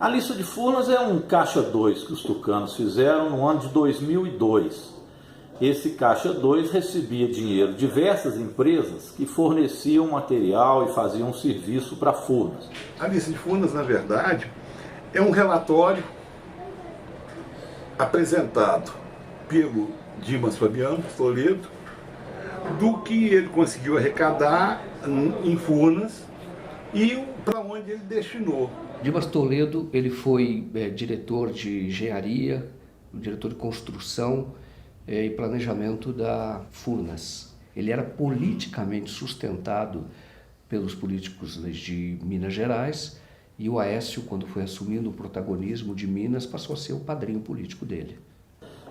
A lista de Furnas é um caixa 2 que os tucanos fizeram no ano de 2002. Esse caixa 2 recebia dinheiro de diversas empresas que forneciam material e faziam serviço para Furnas. A lista de Furnas, na verdade, é um relatório apresentado pelo Dimas Fabiano Toledo do que ele conseguiu arrecadar em Furnas e para onde ele destinou. Dimas Toledo, ele foi diretor de engenharia, diretor de construção e planejamento da Furnas. Ele era politicamente sustentado pelos políticos de Minas Gerais e o Aécio, quando foi assumindo o protagonismo de Minas, passou a ser o padrinho político dele.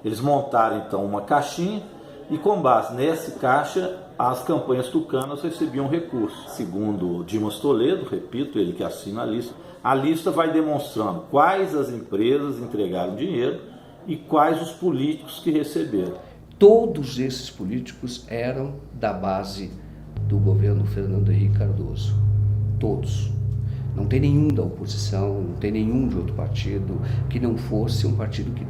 Eles montaram então uma caixinha e com base nesse caixa as campanhas tucanas recebiam recursos. Segundo Dimas Toledo, repito, ele que assina a lista vai demonstrando quais as empresas entregaram dinheiro e quais os políticos que receberam. Todos esses políticos eram da base do governo Fernando Henrique Cardoso. Todos. Não tem nenhum da oposição, não tem nenhum de outro partido que não fosse um partido que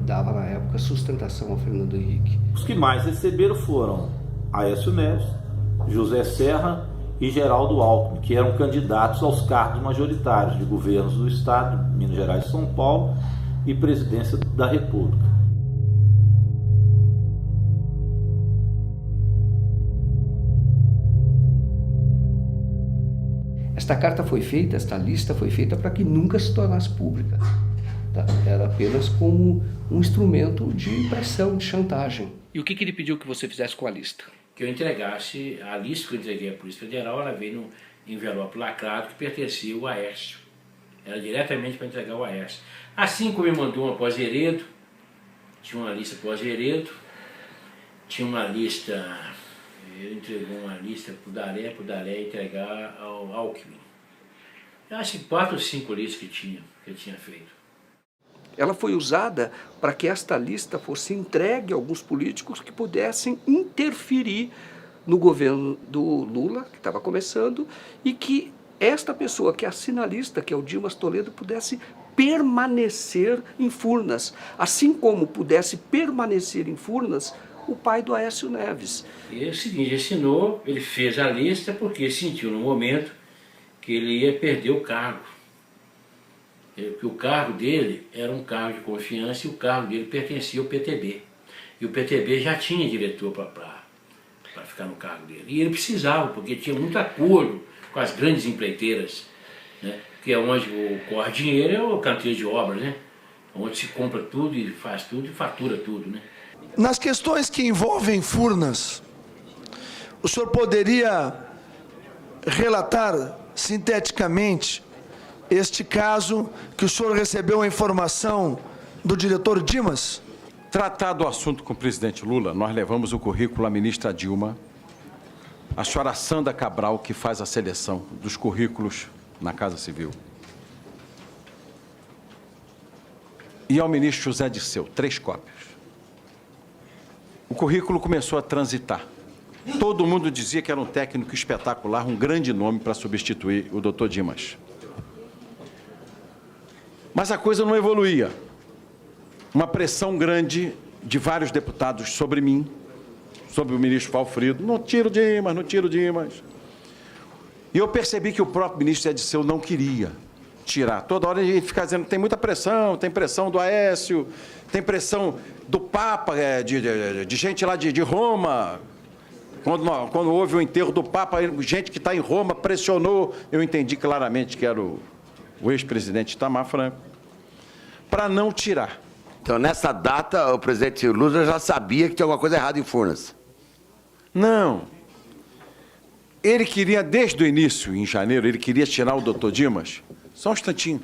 dava na época sustentação ao Fernando Henrique. Os que mais receberam foram Aécio Neves, José Serra e Geraldo Alckmin, que eram candidatos aos cargos majoritários de governos do Estado, Minas Gerais e São Paulo, e presidência da República. Esta carta foi feita, esta lista foi feita para que nunca se tornasse pública. Tá? Era apenas como um instrumento de pressão, de chantagem. E o que ele pediu que você fizesse com a lista? Que eu entregasse a lista que eu entreguei à Polícia Federal, ela veio num envelope lacrado que pertencia ao Aécio. Era diretamente para entregar ao Aécio. Assim como ele mandou uma pós-Heredo, tinha uma lista pós-Heredo, tinha uma lista, ele entregou uma lista para o Daré entregar ao Alckmin. Eu acho que 4 ou 5 listas que ele tinha feito. Ela foi usada para que esta lista fosse entregue a alguns políticos que pudessem interferir no governo do Lula, que estava começando, e que esta pessoa que assina a lista, que é o Dimas Toledo, pudesse permanecer em Furnas, assim como pudesse permanecer em Furnas o pai do Aécio Neves. E é o seguinte, assinou, ele fez a lista porque sentiu no momento que ele ia perder o cargo. Porque o cargo dele era um cargo de confiança e o cargo dele pertencia ao PTB. E o PTB já tinha diretor para ficar no cargo dele. E ele precisava, porque tinha muito acordo com as grandes empreiteiras, né? Que é onde corre dinheiro, é o canteiro de obras, né? Onde se compra tudo e faz tudo e fatura tudo, né? Nas questões que envolvem Furnas, o senhor poderia relatar sinteticamente este caso que o senhor recebeu a informação do diretor Dimas? Tratado o assunto com o presidente Lula, nós levamos o currículo à ministra Dilma, a senhora Sandra Cabral, que faz a seleção dos currículos na Casa Civil, e ao ministro José Dirceu, 3 cópias. O currículo começou a transitar. Todo mundo dizia que era um técnico espetacular, um grande nome para substituir o doutor Dimas. Mas a coisa não evoluía. Uma pressão grande de vários deputados sobre mim, sobre o ministro Valfrido. Não tira o Dimas, não tira o Dimas. E eu percebi que o próprio ministro Zé Dirceu não queria tirar. Toda hora a gente fica dizendo, tem muita pressão, tem pressão do Aécio, tem pressão do Papa, de gente lá de Roma. Quando houve o enterro do Papa, gente que está em Roma pressionou. Eu entendi claramente que era o ex-presidente Itamar Franco, para não tirar. Então, nessa data, o presidente Lula já sabia que tinha alguma coisa errada em Furnas? Não. Ele queria, desde o início, em janeiro, ele queria tirar o doutor Dimas, só um instantinho,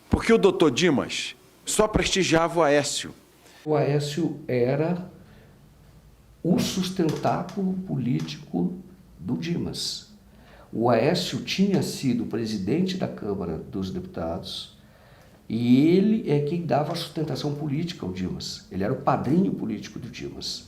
porque o doutor Dimas só prestigiava o Aécio. O Aécio era o sustentáculo político do Dimas. O Aécio tinha sido presidente da Câmara dos Deputados e ele é quem dava a sustentação política ao Dimas. Ele era o padrinho político do Dimas,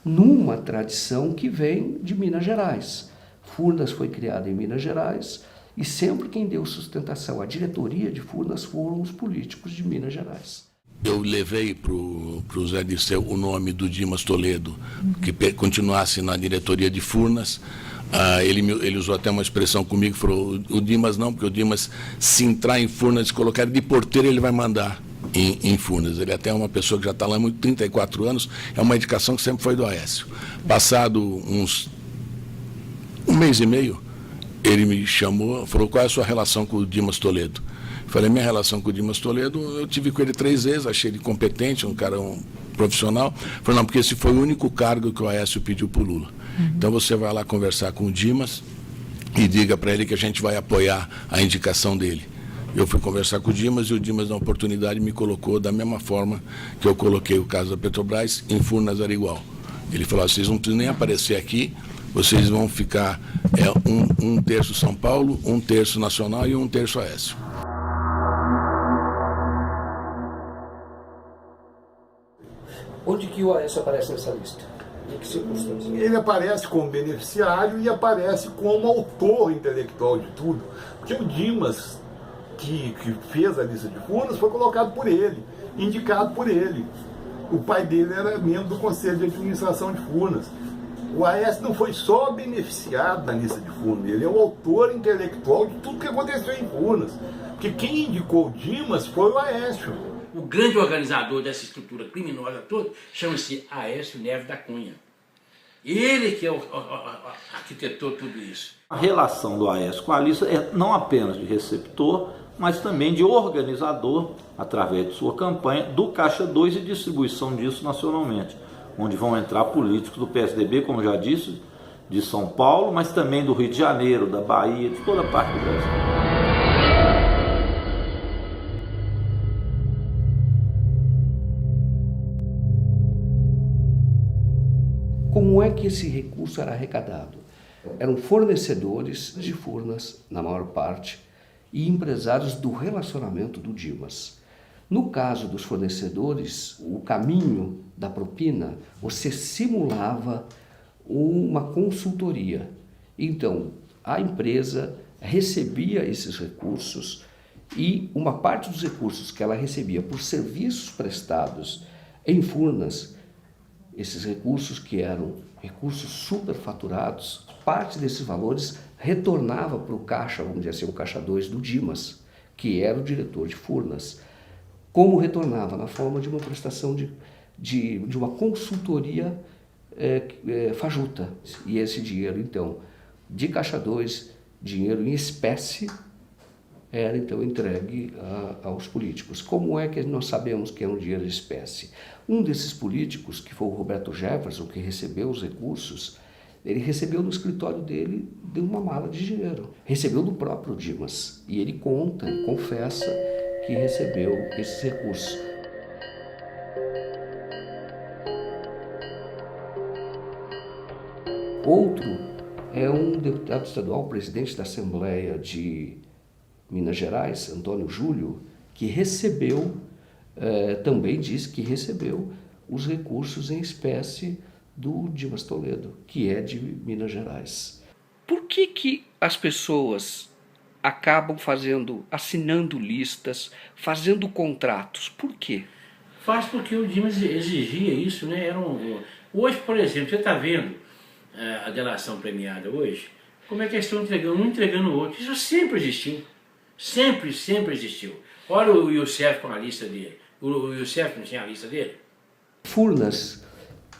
numa tradição que vem de Minas Gerais. Furnas foi criada em Minas Gerais E sempre quem deu sustentação à diretoria de Furnas foram os políticos de Minas Gerais. Eu levei para o Zé Dirceu o nome do Dimas Toledo, que continuasse na diretoria de Furnas. Ele usou até uma expressão comigo, falou, o Dimas não, porque o Dimas, se entrar em Furnas e colocar ele de porteiro, ele vai mandar em Furnas. Ele até é uma pessoa que já está lá há 34 anos, é uma indicação que sempre foi do Aécio. Passado um mês e meio, ele me chamou, falou, qual é a sua relação com o Dimas Toledo? Falei, minha relação com o Dimas Toledo, eu tive com ele 3 vezes, achei ele competente, um cara profissional. Falei, não, porque esse foi o único cargo que o Aécio pediu para o Lula. Então você vai lá conversar com o Dimas e diga para ele que a gente vai apoiar a indicação dele. Eu fui conversar com o Dimas e o Dimas, na oportunidade, me colocou da mesma forma que eu coloquei o caso da Petrobras, em Furnas era igual. Ele falou, vocês não precisam nem aparecer aqui, vocês vão ficar um terço São Paulo, 1/3 Nacional e 1/3 Aécio. Onde que o Aécio aparece nessa lista? Em que circunstâncias? Ele aparece como beneficiário e aparece como autor intelectual de tudo. Porque o Dimas, que fez a lista de Furnas, foi colocado por ele, indicado por ele. O pai dele era membro do Conselho de Administração de Furnas. O Aécio não foi só beneficiado na lista de Furnas, ele é o autor intelectual de tudo que aconteceu em Furnas. Porque quem indicou o Dimas foi o Aécio. O grande organizador dessa estrutura criminosa toda chama-se Aécio Neves da Cunha. Ele que arquitetou tudo isso. A relação do Aécio com a lista é não apenas de receptor, mas também de organizador, através de sua campanha, do Caixa 2 e distribuição disso nacionalmente, onde vão entrar políticos do PSDB, como já disse, de São Paulo, mas também do Rio de Janeiro, da Bahia, de toda parte do Brasil. Como é que esse recurso era arrecadado? Eram fornecedores de Furnas, na maior parte, e empresários do relacionamento do Dimas. No caso dos fornecedores, o caminho da propina, você simulava uma consultoria. Então, a empresa recebia esses recursos e uma parte dos recursos que ela recebia por serviços prestados em Furnas, esses recursos que eram recursos superfaturados, parte desses valores retornava para o caixa, vamos dizer assim, o caixa 2 do Dimas, que era o diretor de Furnas. Como retornava? Na forma de uma prestação de uma consultoria fajuta. E esse dinheiro, então, de caixa 2, dinheiro em espécie, era então entregue aos políticos. Como é que nós sabemos que é um dinheiro de espécie? Um desses políticos, que foi o Roberto Jefferson, que recebeu os recursos, ele recebeu no escritório dele de uma mala de dinheiro. Recebeu do próprio Dimas. E ele conta, ele confessa que recebeu esses recursos. Outro é um deputado estadual, presidente da Assembleia de Minas Gerais, Antônio Júlio, que recebeu, também disse que recebeu os recursos em espécie do Dimas Toledo, que é de Minas Gerais. Por que as pessoas acabam assinando listas, fazendo contratos? Por quê? Faz porque o Dimas exigia isso, né? Hoje, por exemplo, você está vendo a delação premiada hoje, como é que eles estão entregando um entregando o outro? Isso sempre existiu. Sempre existiu. Olha o Youssef com a lista dele. O Youssef não tinha a lista dele? Furnas,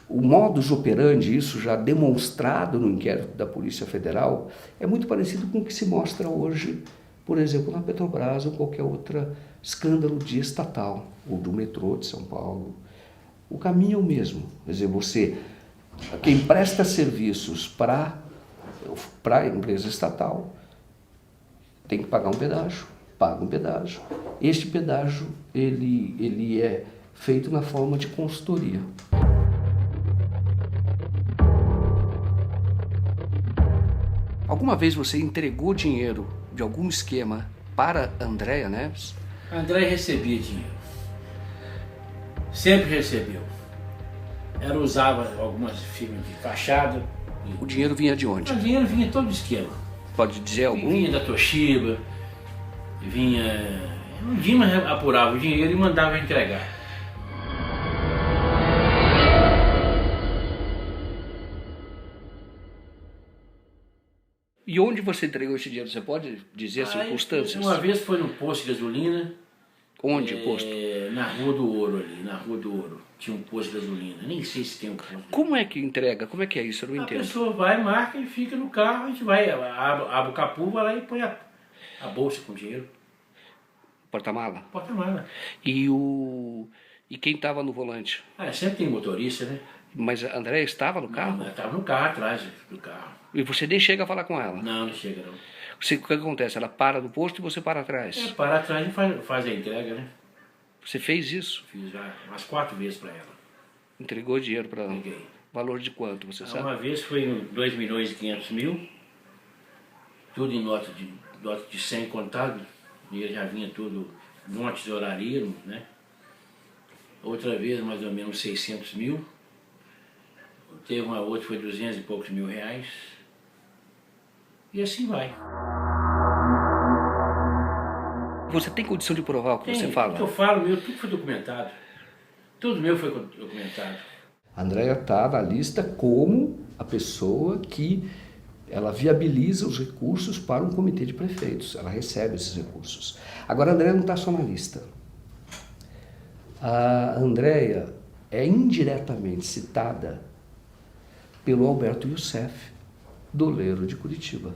o modus operandi, isso já demonstrado no inquérito da Polícia Federal, é muito parecido com o que se mostra hoje, por exemplo, na Petrobras ou qualquer outro escândalo de estatal, ou do metrô de São Paulo. O caminho é o mesmo. Quer dizer, quem presta serviços para a empresa estatal tem que pagar um pedágio, paga um pedágio. Este pedágio ele é feito na forma de consultoria. Alguma vez você entregou dinheiro de algum esquema para Andréa Neves? A Andréa recebia dinheiro. Sempre recebeu. Ela usava algumas firmas de fachada. O dinheiro vinha de onde? O dinheiro vinha todo do esquema. Pode dizer algum? Vinha da Toshiba, vinha... O Dimas apurava o dinheiro e mandava entregar. E onde você entregou esse dinheiro? Você pode dizer as circunstâncias? Uma vez foi num posto de gasolina. Onde o posto? Na Rua do Ouro ali, na Rua do Ouro. Tinha um posto de gasolina. Nem sei se tem um posto. Como é que entrega? Como é que é isso? Eu não entendo. A pessoa vai, marca e fica no carro, a gente vai, abre o capô, vai lá e põe a bolsa com dinheiro. Porta-mala? Porta-mala. E quem estava no volante? Sempre tem motorista, né? Mas a Andréia estava no carro? Ela estava no carro, atrás do carro. E você nem chega a falar com ela? Não chega não. O que acontece? Ela para no posto e você para atrás? Para atrás e faz a entrega, né? Você fez isso? Fiz já umas 4 vezes para ela. Entregou dinheiro para ela? Entreguei. Valor de quanto, você sabe? Uma vez foi em 2.500.000, tudo em nota de 100 contado, e ele já vinha tudo numa tesouraria, né? Outra vez mais ou menos 600.000, teve uma outra que foi 200 e poucos mil reais, e assim vai. Você tem condição de provar o que você fala? O que eu falo, tudo foi documentado. Tudo meu foi documentado. A Andréia está na lista como a pessoa que ela viabiliza os recursos para um comitê de prefeitos. Ela recebe esses recursos. Agora, a Andréia não está só na lista. A Andréia é indiretamente citada pelo Alberto Youssef, doleiro de Curitiba.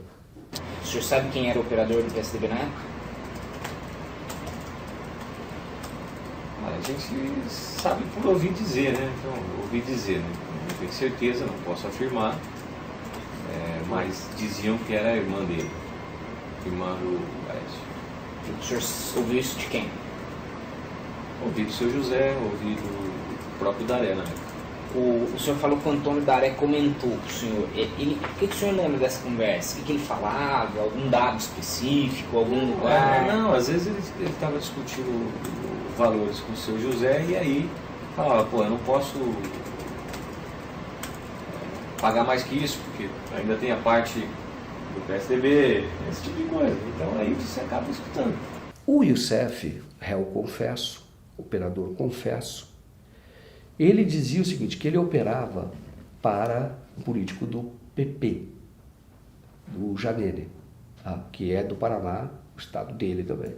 O senhor sabe quem era o operador do PSDB na época? A gente sabe por ouvir dizer, né? Então, ouvir dizer, né? Não tenho certeza, não posso afirmar, mas diziam que era a irmã dele, irmã do Aécio. O senhor ouviu isso de quem? Ouvi do seu José, ouvi do próprio Daré na época. O senhor falou que o Antônio Daré comentou com o senhor. O que o senhor lembra dessa conversa? O que ele falava? Algum dado específico? Algum lugar? Não, às vezes ele estava discutindo valores com o seu José e aí falava, pô, eu não posso pagar mais que isso, porque ainda tem a parte do PSDB, esse tipo de coisa. Então aí você acaba escutando. O Youssef, réu confesso, operador confesso, ele dizia o seguinte, que ele operava para um político do PP, do Janene, que é do Paraná, o estado dele também.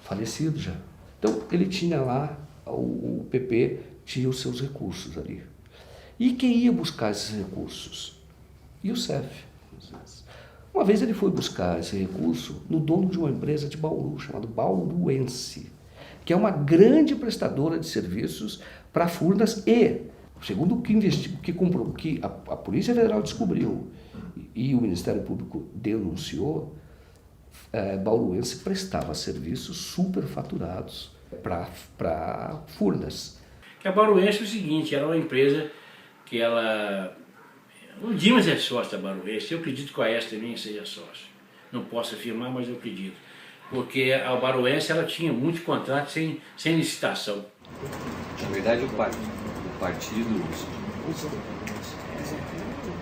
Falecido já. Então, ele tinha lá, o PP tinha os seus recursos ali. E quem ia buscar esses recursos? Youssef. Uma vez ele foi buscar esse recurso no dono de uma empresa de Bauru, chamada Bauruense, que é uma grande prestadora de serviços para Furnas e, segundo o que a Polícia Federal descobriu e o Ministério Público denunciou, Bauruense prestava serviços superfaturados para Furnas. Que a Bauruense é o seguinte, era uma empresa que ela... O Dimas é sócio da Bauruense, eu acredito que a Aécio também seja sócio. Não posso afirmar, mas eu acredito. Porque a Bauruense ela tinha muitos contratos sem licitação. Na verdade, o partido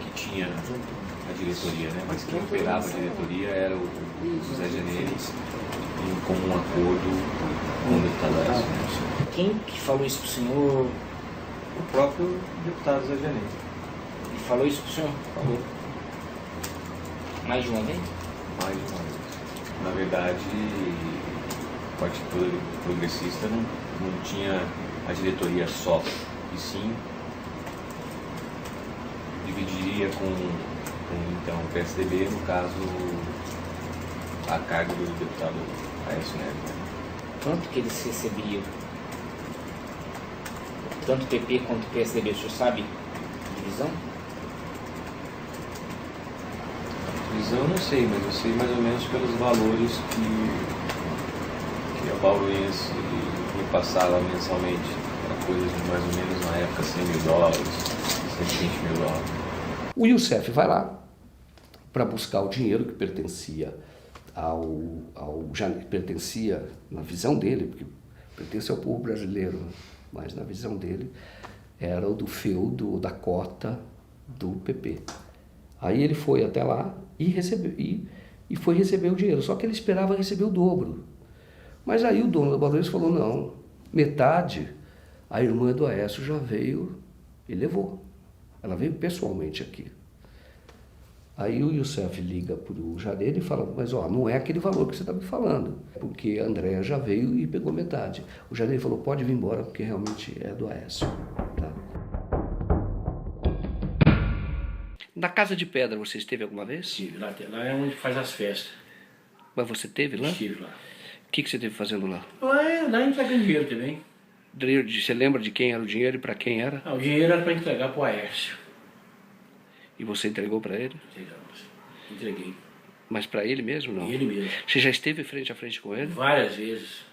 que tinha a diretoria, né? Mas quem operava a diretoria era o José Janeiro, em comum acordo com o deputado Aécio. Quem que falou isso pro senhor? O próprio deputado José Janeiro. Ele falou isso pro senhor? Falou. Mais de uma vez? Mais de uma vez. Na verdade, o Partido Progressista não tinha a diretoria só, e sim dividiria com então, o PSDB, no caso, a cargo do deputado Aécio Neves. Quanto que eles recebiam? Tanto o PP quanto o PSDB, o senhor sabe a divisão? Divisão eu não sei, mas eu sei mais ou menos pelos valores que a Bauruense me passava mensalmente. Era coisa de mais ou menos, na época, $100 mil, 120 mil dólares. O Youssef vai lá para buscar o dinheiro que pertencia pertencia, na visão dele, porque pertence ao povo brasileiro, mas na visão dele, era o do feudo, da cota do PP. Aí ele foi até lá e recebeu, e foi receber o dinheiro, só que ele esperava receber o dobro. Mas aí o dono da Bauruense falou, não, metade, a irmã do Aécio já veio e levou. Ela veio pessoalmente aqui. Aí o Youssef liga para o Janeiro e fala, mas ó, não é aquele valor que você está me falando, porque a Andréa já veio e pegou metade. O Janeiro falou, pode vir embora, porque realmente é do Aécio. Tá? Na Casa de Pedra você esteve alguma vez? Estive, lá é onde faz as festas. Mas você esteve lá? Estive lá. O que você esteve fazendo lá? Lá entrega dinheiro também. Você lembra de quem era o dinheiro e para quem era? O dinheiro era para entregar para o Aécio. E você entregou para ele? Entreguei. Mas para ele mesmo, não? Ele mesmo. Você já esteve frente a frente com ele? Várias vezes.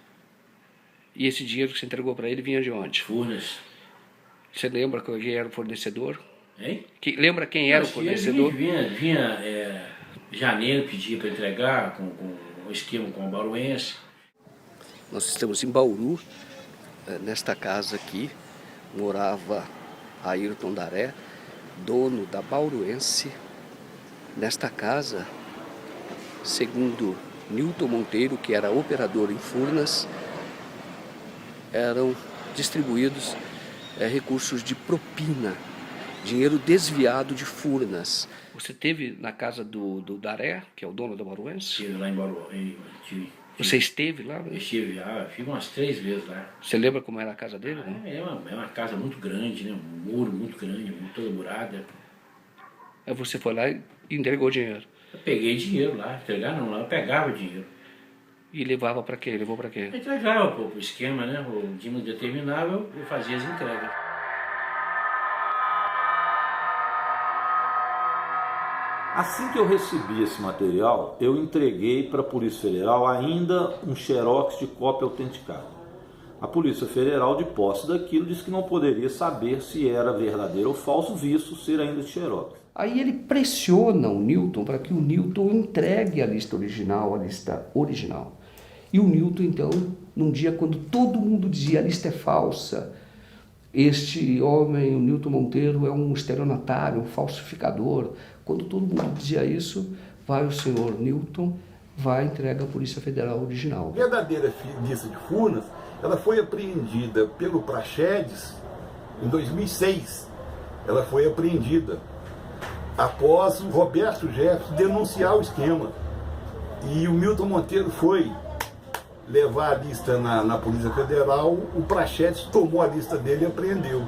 E esse dinheiro que você entregou para ele vinha de onde? Furnas. Você lembra quem era o fornecedor? Hein? Lembra quem era o fornecedor? Vinha Janeiro pedia para entregar com o esquema com a Bauruense. Nós estamos em Bauru, nesta casa aqui, morava Ayrton Daré, dono da Bauruense. Nesta casa, segundo Nilton Monteiro, que era operador em Furnas, eram distribuídos recursos de propina, dinheiro desviado de Furnas. Você esteve na casa do Daré, que é o dono da Bauruense? Estive lá em Bauru. Você esteve lá? Eu estive lá, fico umas 3 vezes lá. Você lembra como era a casa dele? É uma casa muito grande, né? Um muro muito grande, toda murada. Aí você foi lá e entregou dinheiro? Eu peguei dinheiro lá, entregar não, lá eu pegava o dinheiro. E levava para quê? Levou para quê? Eu entregava pro esquema, né? O Dimas determinava, eu fazia as entregas. Assim que eu recebi esse material, eu entreguei para a Polícia Federal ainda um xerox de cópia autenticada. A Polícia Federal, de posse daquilo, disse que não poderia saber se era verdadeiro ou falso, visto ser ainda de xerox. Aí ele pressiona o Nilton para que o Nilton entregue a lista original. E o Nilton, então, num dia quando todo mundo dizia a lista é falsa, este homem, o Nilton Monteiro, é um estelionatário, um falsificador. Quando todo mundo dizia isso, vai o senhor Nilton, vai e entrega à Polícia Federal original. A verdadeira lista de Furnas, ela foi apreendida pelo Praxedes em 2006. Ela foi apreendida após o Roberto Jefferson denunciar o esquema. E o Milton Monteiro foi levar a lista na Polícia Federal, o Praxedes tomou a lista dele e apreendeu.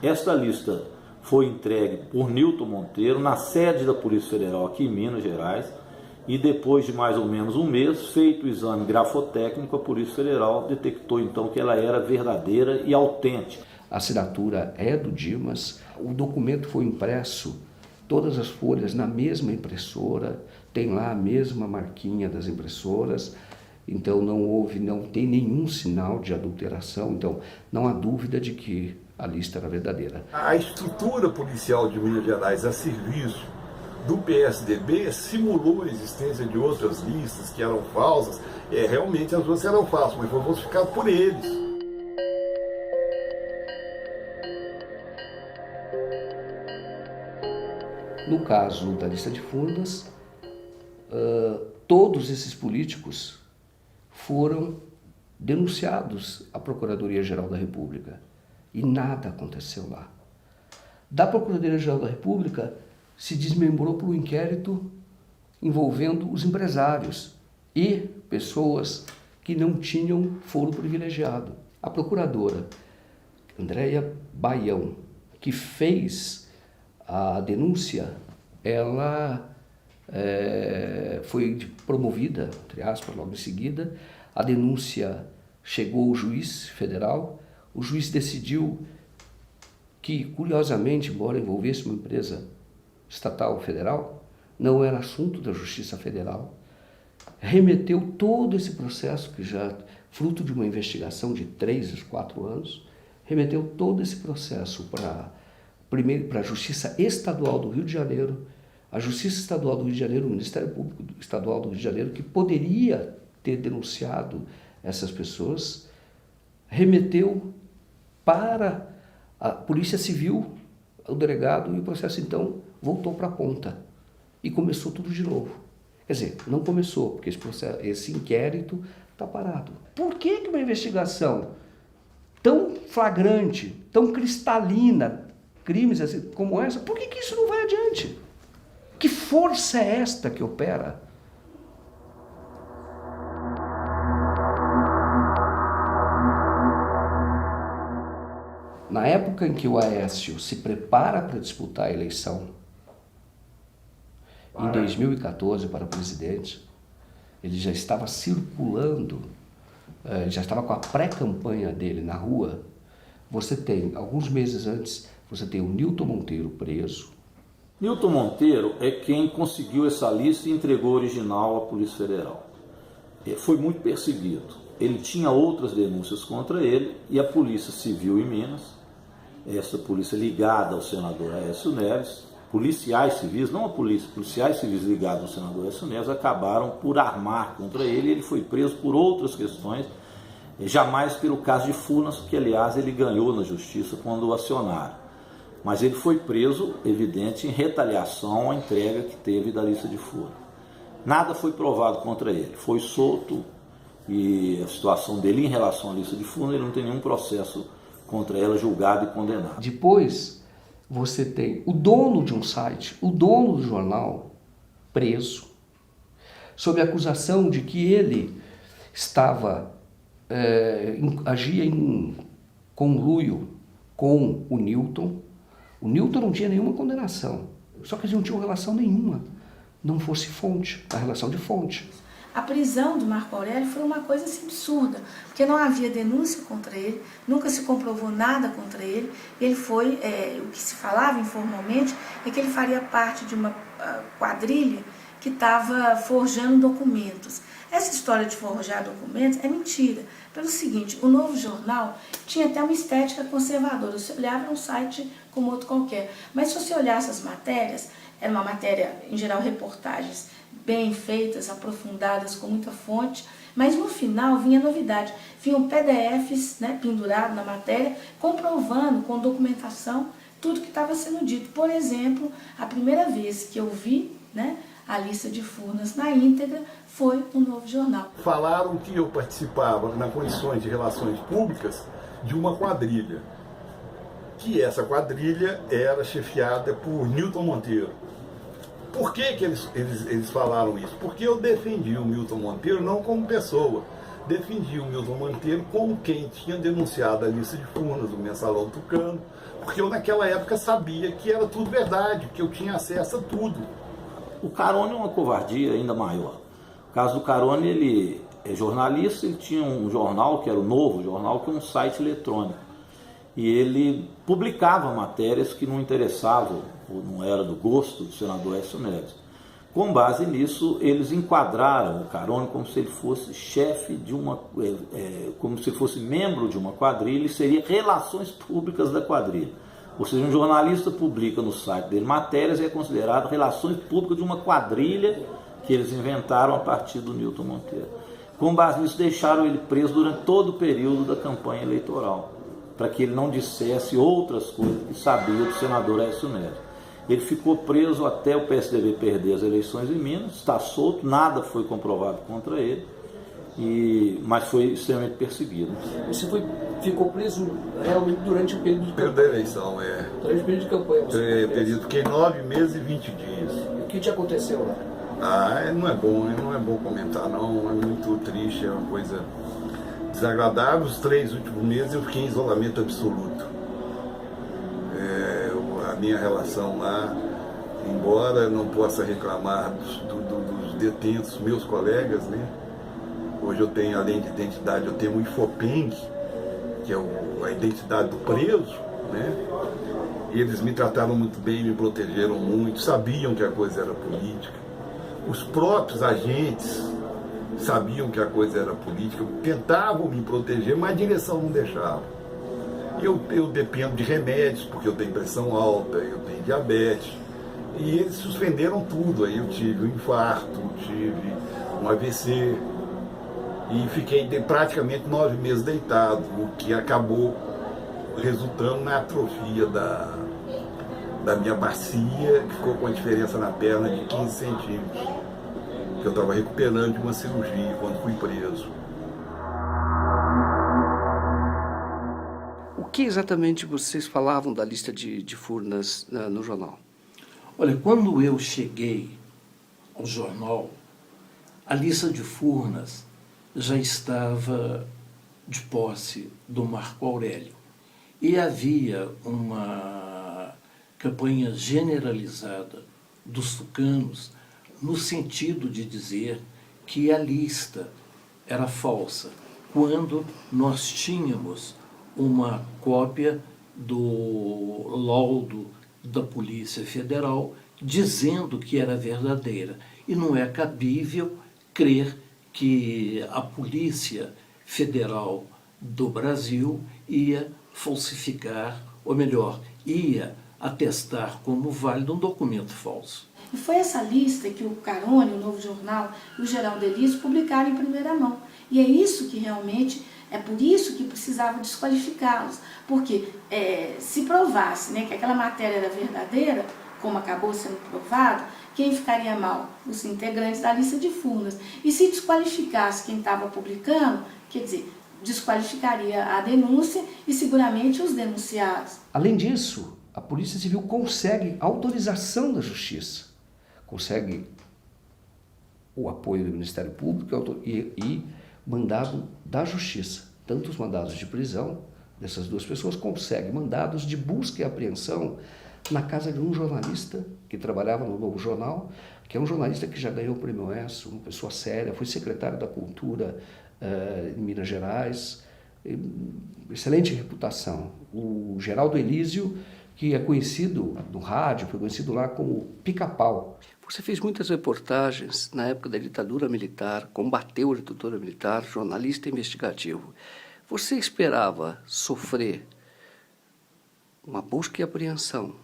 Esta lista foi entregue por Nilton Monteiro na sede da Polícia Federal aqui em Minas Gerais e depois de mais ou menos um mês, feito o exame grafotécnico, a Polícia Federal detectou então que ela era verdadeira e autêntica. A assinatura é do Dimas, o documento foi impresso, todas as folhas na mesma impressora, tem lá a mesma marquinha das impressoras, então não tem nenhum sinal de adulteração, então não há dúvida de que a lista era verdadeira. A estrutura policial de Minas Gerais a serviço do PSDB simulou a existência de outras listas que eram falsas, realmente as outras eram falsas, mas foi falsificado por eles. No caso da lista de Furnas, todos esses políticos foram denunciados à Procuradoria-Geral da República e nada aconteceu lá. Da Procuradoria-Geral da República se desmembrou por um inquérito envolvendo os empresários e pessoas que não tinham foro privilegiado. A procuradora Andréia Baião, que fez a denúncia, ela foi promovida, entre aspas, logo em seguida. A denúncia chegou ao juiz federal. O juiz decidiu que, curiosamente, embora envolvesse uma empresa estatal federal, não era assunto da Justiça Federal. Remeteu todo esse processo, que já fruto de uma investigação de 3 a 4 anos, remeteu todo esse processo para a Justiça Estadual do Rio de Janeiro, a Justiça Estadual do Rio de Janeiro, o Ministério Público Estadual do Rio de Janeiro, que poderia ter denunciado essas pessoas, remeteu para a Polícia Civil, o delegado, e o processo então voltou para a ponta. e começou tudo de novo. Quer dizer, não começou, porque esse inquérito está parado. Por que uma investigação tão flagrante, tão cristalina, crimes assim, como essa, por que isso não vai adiante? Que força é esta que opera? Na época em que o Aécio se prepara para disputar a eleição, em 2014 para presidente, ele já estava circulando, já estava com a pré-campanha dele na rua. Você tem, alguns meses antes, você tem o Nilton Monteiro preso. Nilton Monteiro é quem conseguiu essa lista e entregou o original à Polícia Federal. Foi muito perseguido. Ele tinha outras denúncias contra ele e a Polícia Civil em Minas, essa polícia ligada ao senador Aécio Neves, policiais civis, não a polícia, policiais civis ligados ao senador Aécio Neves, acabaram por armar contra ele e ele foi preso por outras questões, jamais pelo caso de Furnas, que aliás ele ganhou na justiça quando o acionaram. Mas ele foi preso, evidente, em retaliação à entrega que teve da lista de Furnas. Nada foi provado contra ele, foi solto e a situação dele em relação à lista de Furnas, ele não tem nenhum processo contra ela julgado e condenado. Depois, você tem o dono de um site, o dono do jornal, preso, sob a acusação de que ele agia em conluio com o Nilton. O Nilton não tinha nenhuma condenação, só que eles não tinham relação nenhuma, não fosse fonte, a relação de fonte. A prisão do Marco Aurélio foi uma coisa assim, absurda, porque não havia denúncia contra ele, nunca se comprovou nada contra ele. Ele foi, o que se falava informalmente, é que ele faria parte de uma quadrilha que estava forjando documentos. Essa história de forjar documentos é mentira, pelo seguinte, o Novo Jornal tinha até uma estética conservadora, você olhava um site como outro qualquer, mas se você olhasse as matérias, era uma matéria, em geral, reportagens bem feitas, aprofundadas, com muita fonte, mas no final vinha novidade, vinham PDFs, né, pendurados na matéria, comprovando com documentação tudo que estava sendo dito. Por exemplo, a primeira vez que eu vi, né, a lista de Furnas na íntegra foi no Novo Jornal. Falaram que eu participava, nas condições de relações públicas, de uma quadrilha, que essa quadrilha era chefiada por Nilton Monteiro. Por que eles falaram isso? Porque eu defendi o Nilton Monteiro não como pessoa, defendi o Nilton Monteiro como quem tinha denunciado a lista de Furnas, o Mensalão Tucano, porque eu naquela época sabia que era tudo verdade, que eu tinha acesso a tudo. O Carone é uma covardia ainda maior. No caso do Carone, ele é jornalista, ele tinha um jornal, que era o Novo Jornal, que é um site eletrônico. E ele publicava matérias que não interessavam, ou não era do gosto do senador Aécio Neves. Com base nisso, eles enquadraram o Carone como se ele fosse chefe de uma, como se ele fosse membro de uma quadrilha e seria relações públicas da quadrilha. Ou seja, um jornalista publica no site dele matérias e é considerado relações públicas de uma quadrilha que eles inventaram a partir do Nilton Monteiro. Com base nisso, deixaram ele preso durante todo o período da campanha eleitoral, para que ele não dissesse outras coisas que sabia do senador Aécio Neves. Ele ficou preso até o PSDB perder as eleições em Minas, está solto, nada foi comprovado contra ele, mas foi extremamente perseguido. Você ficou preso realmente durante o período de campanha? Período da eleição, Durante o período de campanha. Período, fiquei 9 meses e 20 dias. E o que te aconteceu lá? Não é bom comentar não, é muito triste, é uma coisa desagradável. Os 3 últimos meses eu fiquei em isolamento absoluto. A minha relação lá, embora eu não possa reclamar dos detentos, meus colegas, né? Hoje eu tenho, além de identidade, eu tenho o IFOPENG, que é a identidade do preso, né? E eles me trataram muito bem, me protegeram muito, sabiam que a coisa era política. Os próprios agentes sabiam que a coisa era política, tentavam me proteger, mas a direção não deixava. Eu dependo de remédios, porque eu tenho pressão alta, eu tenho diabetes, e eles suspenderam tudo. Aí eu tive um infarto, tive um AVC, e fiquei praticamente 9 meses deitado, o que acabou resultando na atrofia da minha bacia, que ficou com a diferença na perna de 15 centímetros, que eu estava recuperando de uma cirurgia quando fui preso. O que exatamente vocês falavam da lista de Furnas no jornal? Olha, quando eu cheguei ao jornal, a lista de Furnas já estava de posse do Marco Aurélio. E havia uma campanha generalizada dos tucanos no sentido de dizer que a lista era falsa, quando nós tínhamos uma cópia do laudo da Polícia Federal dizendo que era verdadeira. E não é cabível crer que a Polícia Federal do Brasil ia falsificar, ou melhor, ia atestar como válido um documento falso. E foi essa lista que o Carone, o Novo Jornal e o Geraldo Elísio publicaram em primeira mão. E é isso que realmente, é por isso que precisava desqualificá-los. Porque se provasse, né, que aquela matéria era verdadeira, como acabou sendo provado, quem ficaria mal? Os integrantes da lista de Furnas. E se desqualificasse quem estava publicando, quer dizer, desqualificaria a denúncia e seguramente os denunciados. Além disso, a Polícia Civil consegue autorização da Justiça, consegue o apoio do Ministério Público e mandado da Justiça. Tanto os mandados de prisão dessas duas pessoas, consegue mandados de busca e apreensão na casa de um jornalista que trabalhava no Novo Jornal, que é um jornalista que já ganhou o Prêmio Oeste, uma pessoa séria, foi secretário da Cultura em Minas Gerais, excelente reputação. O Geraldo Elísio, que é conhecido no rádio, foi conhecido lá como Pica-Pau. Você fez muitas reportagens na época da ditadura militar, combateu a ditadura militar, jornalista investigativo. Você esperava sofrer uma busca e apreensão,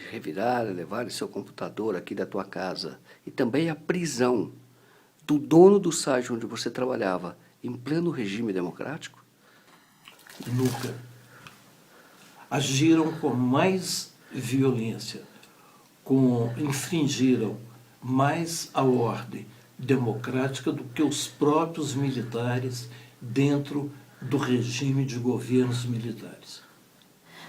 revirar, levar seu computador aqui da tua casa, e também a prisão do dono do site onde você trabalhava, em pleno regime democrático? Nunca. Agiram com mais violência, infringiram mais a ordem democrática do que os próprios militares dentro do regime de governos militares.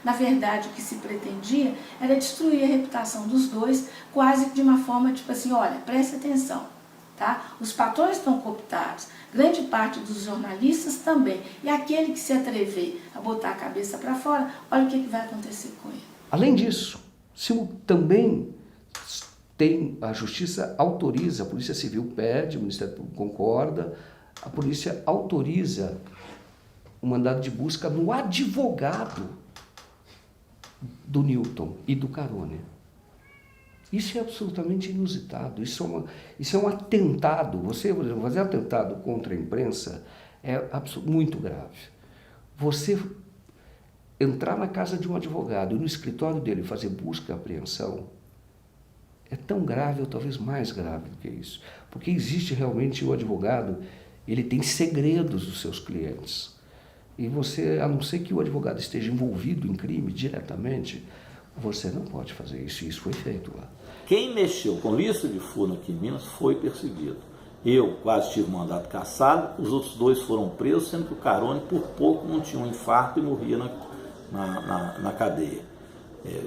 Na verdade, o que se pretendia era destruir a reputação dos dois, quase de uma forma tipo assim, olha, preste atenção, tá? Os patrões estão cooptados, grande parte dos jornalistas também, e aquele que se atrever a botar a cabeça para fora, olha o que vai acontecer com ele. Além disso, também a Justiça autoriza, a Polícia Civil pede, o Ministério Público concorda, a polícia autoriza o mandado de busca no advogado do Newton e do Carone. Isso é absolutamente inusitado, isso é um atentado. Você fazer atentado contra a imprensa é muito grave. Você entrar na casa de um advogado e no escritório dele fazer busca e apreensão é tão grave, ou talvez mais grave do que isso. Porque existe realmente o advogado, ele tem segredos dos seus clientes. E você, a não ser que o advogado esteja envolvido em crime diretamente, você não pode fazer isso. E isso foi feito lá. Quem mexeu com lista de Furnas aqui em Minas foi perseguido. Eu quase tive mandado cassado, os outros dois foram presos, sendo que o Carone por pouco não tinha um infarto e morria na cadeia.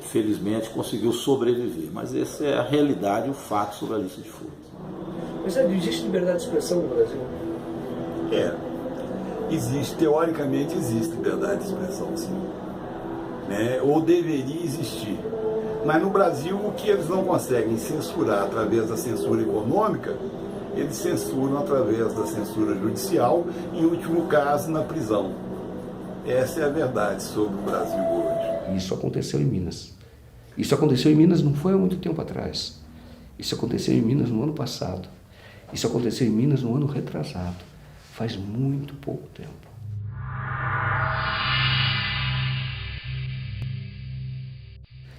Felizmente conseguiu sobreviver, mas essa é a realidade, o fato sobre a lista de Furnas. Mas existe liberdade de expressão no Brasil? Existe, teoricamente existe liberdade de expressão, sim. Ou deveria existir. Mas no Brasil, o que eles não conseguem censurar através da censura econômica, eles censuram através da censura judicial, em último caso, na prisão. Essa é a verdade sobre o Brasil hoje. Isso aconteceu em Minas. Isso aconteceu em Minas não foi há muito tempo atrás. Isso aconteceu em Minas no ano passado. Isso aconteceu em Minas no ano retrasado. Faz muito pouco tempo.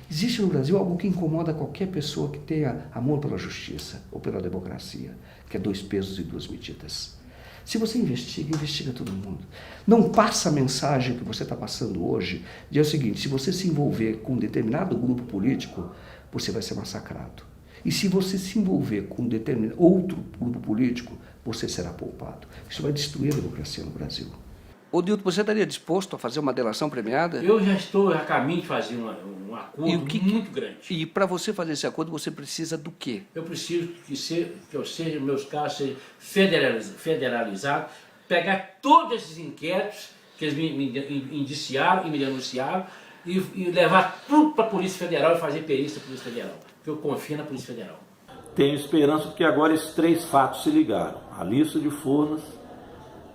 Existe no Brasil algo que incomoda qualquer pessoa que tenha amor pela justiça ou pela democracia, que é 2 pesos e 2 medidas. Se você investiga, investiga todo mundo. Não passa a mensagem que você está passando hoje, de é o seguinte, se você se envolver com um determinado grupo político, você vai ser massacrado. E se você se envolver com determinado outro grupo político, você será poupado. Isso vai destruir a democracia no Brasil. Ô Dilton, você estaria disposto a fazer uma delação premiada? Eu já estou a caminho de fazer um acordo muito grande. E para você fazer esse acordo, você precisa do quê? Eu preciso que meus casos sejam federalizados, pegar todos esses inquéritos que eles me indiciaram e me denunciaram e levar tudo para a Polícia Federal e fazer perícia da Polícia Federal. Porque eu confio na Polícia Federal. Tenho esperança porque agora esses 3 fatos se ligaram. A lista de Furnas,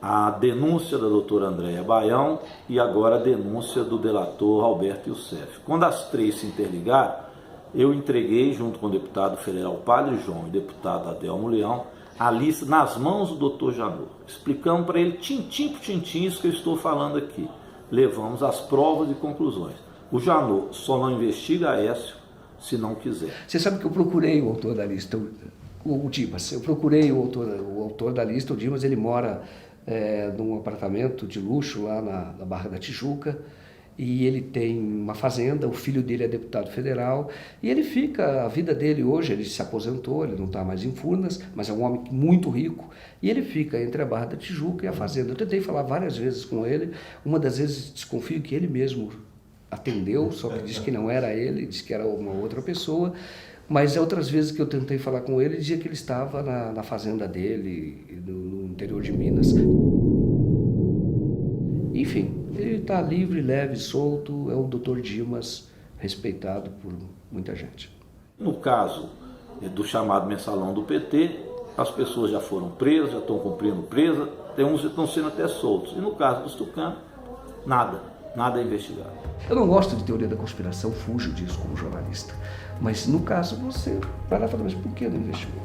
a denúncia da doutora Andréia Baião e agora a denúncia do delator Alberto Youssef. Quando as 3 se interligaram, eu entreguei, junto com o deputado federal Padre João e o deputado Adelmo Leão, a lista nas mãos do doutor Janot. Explicamos para ele, tintim por tintim, isso que eu estou falando aqui. Levamos as provas e conclusões. O Janot só não investiga Aécio se não quiser. Você sabe que eu procurei o autor da lista, o Dimas. Eu procurei o autor da lista, o Dimas, ele mora num apartamento de luxo lá na Barra da Tijuca, e ele tem uma fazenda, o filho dele é deputado federal, e ele fica, a vida dele hoje, ele se aposentou, ele não está mais em Furnas, mas é um homem muito rico, e ele fica entre a Barra da Tijuca e a fazenda. Eu tentei falar várias vezes com ele, uma das vezes desconfio que ele mesmo atendeu, só que disse que não era ele, disse que era uma outra pessoa, mas outras vezes que eu tentei falar com ele, dizia que ele estava na fazenda dele, no interior de Minas. Enfim, ele está livre, leve, solto, é o Dr. Dimas, respeitado por muita gente. No caso do chamado mensalão do PT, as pessoas já foram presas, já estão cumprindo presa, tem uns que estão sendo até soltos. E no caso dos tucanos, nada é investigado. Eu não gosto de teoria da conspiração, fujo disso como jornalista. Mas no caso você vai lá e fala, mas por que não investigou?